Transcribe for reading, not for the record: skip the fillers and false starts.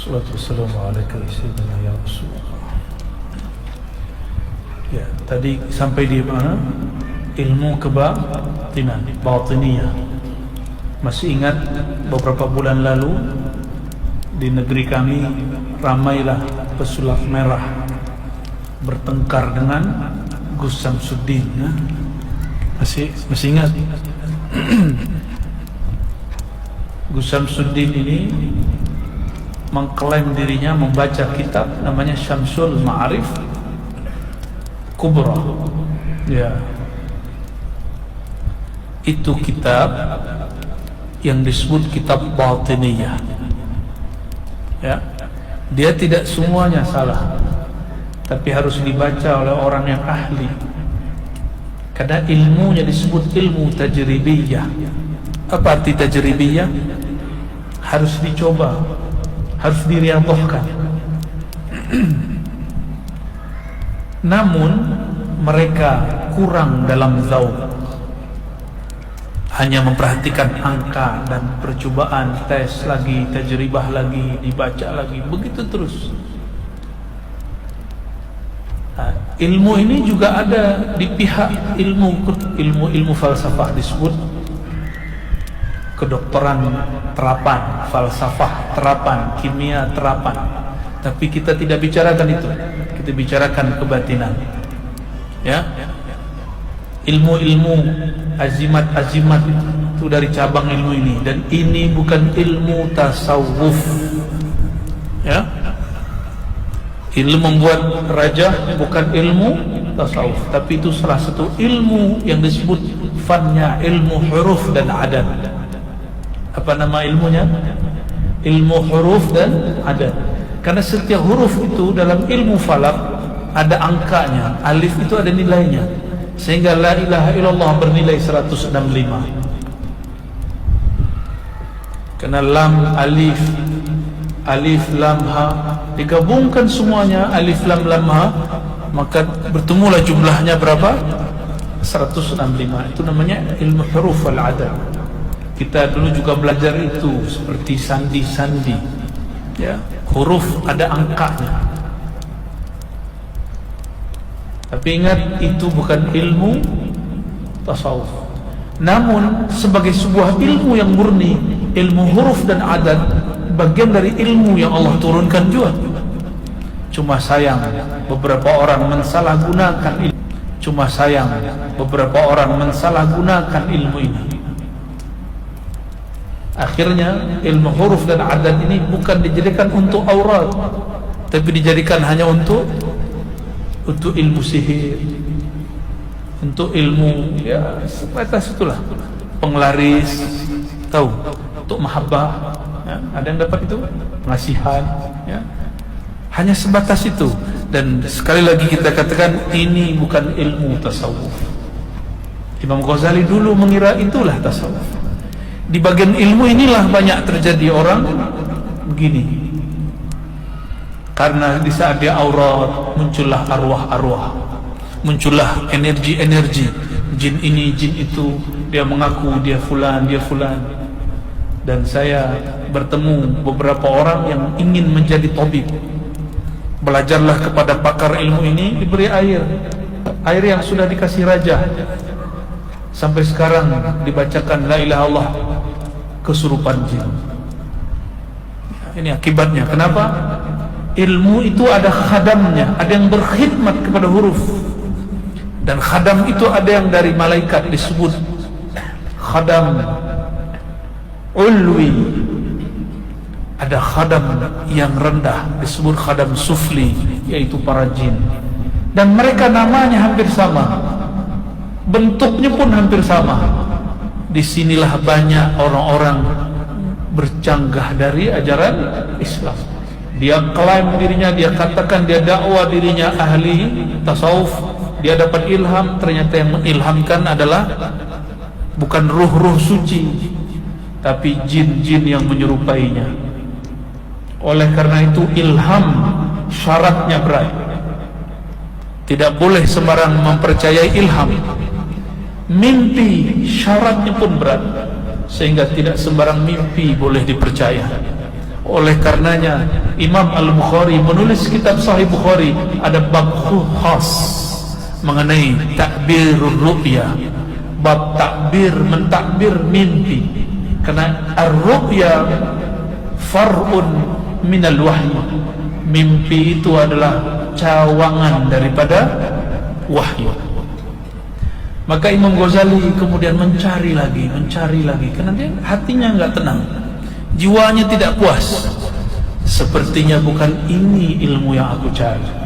Salatu wassalamu alaika sayyidina ya Rasulullah. Ya, tadi sampai di mana? Ilmu kebatinan, batiniyah. Masih ingat beberapa bulan lalu di negeri kami ramailah pesulap merah bertengkar dengan Gus Samsuddin, ya? Masih ingat? Gus Samsuddin ini mengklaim dirinya membaca kitab namanya Syamsul Ma'arif Kubra. Ya, itu kitab yang disebut kitab batiniyah. Ya, dia tidak semuanya salah, tapi harus dibaca oleh orang yang ahli, karena ilmunya disebut ilmu tajribiyah. Apa arti tajribiyah? Harus dicoba, harus diriyadhahkan. Namun mereka kurang dalam zauq, hanya memperhatikan angka dan percobaan, tes lagi, tajribah lagi, dibaca lagi, begitu terus. Nah, ilmu ini juga ada di pihak ilmu falsafah, disebut kedokteran terapan, falsafah terapan, kimia terapan. Tapi kita tidak bicarakan itu, kita bicarakan kebatinan. Ya, ilmu-ilmu azimat-azimat itu dari cabang ilmu ini, dan ini bukan ilmu tasawuf. Ya, ilmu membuat raja bukan ilmu tasawuf, tapi itu salah satu ilmu yang disebut fannya ilmu huruf dan adat. Apa nama ilmunya? Ilmu huruf dan adat. Karena setiap huruf itu dalam ilmu falak ada angkanya, alif itu ada nilainya, sehingga la ilaha illallah bernilai 165. Karena lam, alif lam ha digabungkan semuanya, alif lam lam ha, maka bertemulah jumlahnya berapa? 165. Itu namanya ilmu huruf wal adad. Kita dulu juga belajar itu, seperti sandi-sandi, ya, huruf ada angkanya. Tapi ingat, itu bukan ilmu tasawuf. Namun sebagai sebuah ilmu yang murni, ilmu huruf dan adat bagian dari ilmu yang Allah turunkan juga. Cuma sayang beberapa orang mensalahgunakan ilmu. Cuma sayang beberapa orang mensalahgunakan ilmu ini. Akhirnya ilmu huruf dan adat ini bukan dijadikan untuk aurat, tapi dijadikan hanya untuk ilmu sihir, untuk ilmu, ya, sebatas itulah, penglaris, tahu, untuk mahabbah, ya, ada yang dapat itu, pengasihan, ya, hanya sebatas itu. Dan sekali lagi kita katakan, ini bukan ilmu tasawuf. Imam Ghazali dulu mengira itulah tasawuf. Di bagian ilmu inilah banyak terjadi orang begini, karena di saat dia aurat muncullah arwah-arwah, muncullah energi-energi, jin ini jin itu, dia mengaku dia fulan, dia fulan. Dan saya bertemu beberapa orang yang ingin menjadi tabib. Belajarlah kepada pakar ilmu ini, diberi air yang sudah dikasih raja. Sampai sekarang dibacakan la ilaha illallah, kesurupan jin. Ini akibatnya. Kenapa? Ilmu itu ada khadamnya, ada yang berkhidmat kepada huruf. Dan khadam itu ada yang dari malaikat, disebut khadam ulwi. Ada khadam yang rendah, disebut khadam sufli, yaitu para jin. Dan mereka namanya hampir sama, bentuknya pun hampir sama. Disinilah banyak orang-orang bercanggah dari ajaran Islam. Dia klaim dirinya, dia katakan dia dakwah dirinya ahli tasawuf, dia dapat ilham. Ternyata yang mengilhamkan adalah bukan ruh-ruh suci, tapi jin-jin yang menyerupainya. Oleh karena itu ilham syaratnya berat. Tidak boleh sembarang mempercayai ilham. Mimpi syaratnya pun berat, sehingga tidak sembarang mimpi boleh dipercaya. Oleh karenanya Imam Al-Bukhari menulis kitab Sahih Bukhari, ada bab khas mengenai takbirur ru'ya, bab takbir, mentakbir mimpi. Karena ar-ru'ya far'un minal wahyi, mimpi itu adalah cawangan daripada wahyu. Maka Imam Ghazali kemudian mencari lagi, karena dia hatinya enggak tenang, jiwanya tidak puas. Sepertinya bukan ini ilmu yang aku cari.